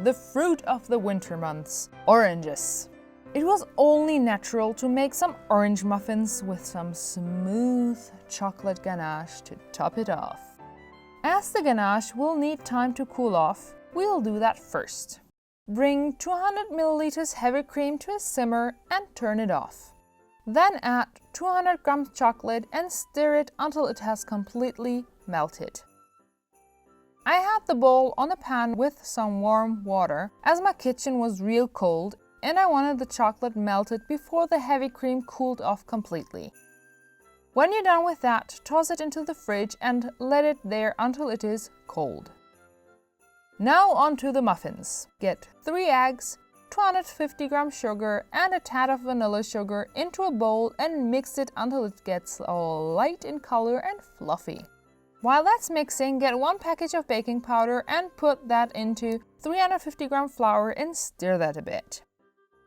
the fruit of the winter months, oranges. It was only natural to make some orange muffins with some smooth chocolate ganache to top it off. As the ganache will need time to cool off, we'll do that first. Bring 200 ml heavy cream to a simmer and turn it off. Then add 200 grams chocolate and stir it until it has completely melted. I had the bowl on a pan with some warm water as my kitchen was real cold and I wanted the chocolate melted before the heavy cream cooled off completely. When you're done with that, toss it into the fridge and let it there until it is cold. Now on to the muffins. Get 3 eggs, 250 grams sugar and a tad of vanilla sugar into a bowl and mix it until it gets all light in color and fluffy. While that's mixing, get 1 package of baking powder and put that into 350 gram flour and stir that a bit.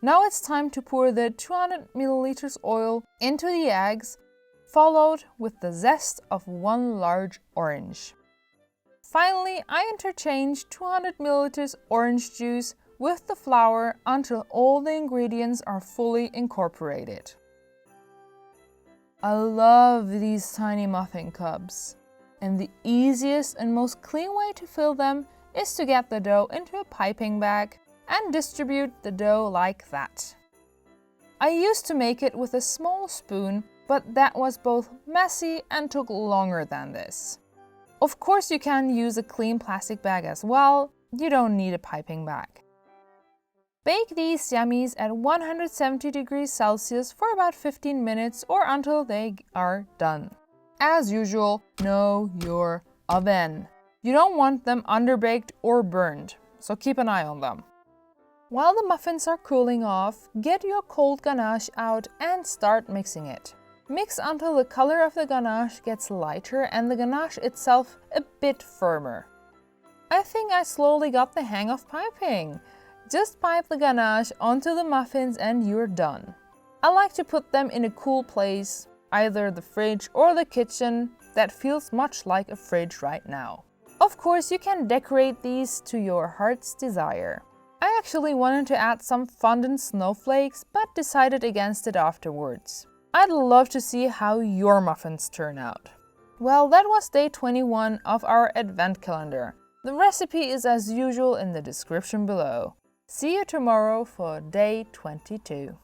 Now it's time to pour the 200 milliliters oil into the eggs, followed with the zest of 1 large orange. Finally, I interchange 200 milliliters orange juice with the flour until all the ingredients are fully incorporated. I love these tiny muffin cups, and the easiest and most clean way to fill them is to get the dough into a piping bag and distribute the dough like that. I used to make it with a small spoon, but that was both messy and took longer than this. Of course, you can use a clean plastic bag as well. You don't need a piping bag. Bake these yummies at 170 degrees Celsius for about 15 minutes or until they are done. As usual, know your oven. You don't want them underbaked or burned, so keep an eye on them. While the muffins are cooling off, get your cold ganache out and start mixing it. Mix until the color of the ganache gets lighter and the ganache itself a bit firmer. I think I slowly got the hang of piping. Just pipe the ganache onto the muffins and you're done. I like to put them in a cool place, either the fridge or the kitchen. That feels much like a fridge right now. Of course, you can decorate these to your heart's desire. I actually wanted to add some fondant snowflakes, but decided against it afterwards. I'd love to see how your muffins turn out. Well, that was day 21 of our advent calendar. The recipe is as usual in the description below. See you tomorrow for day 22.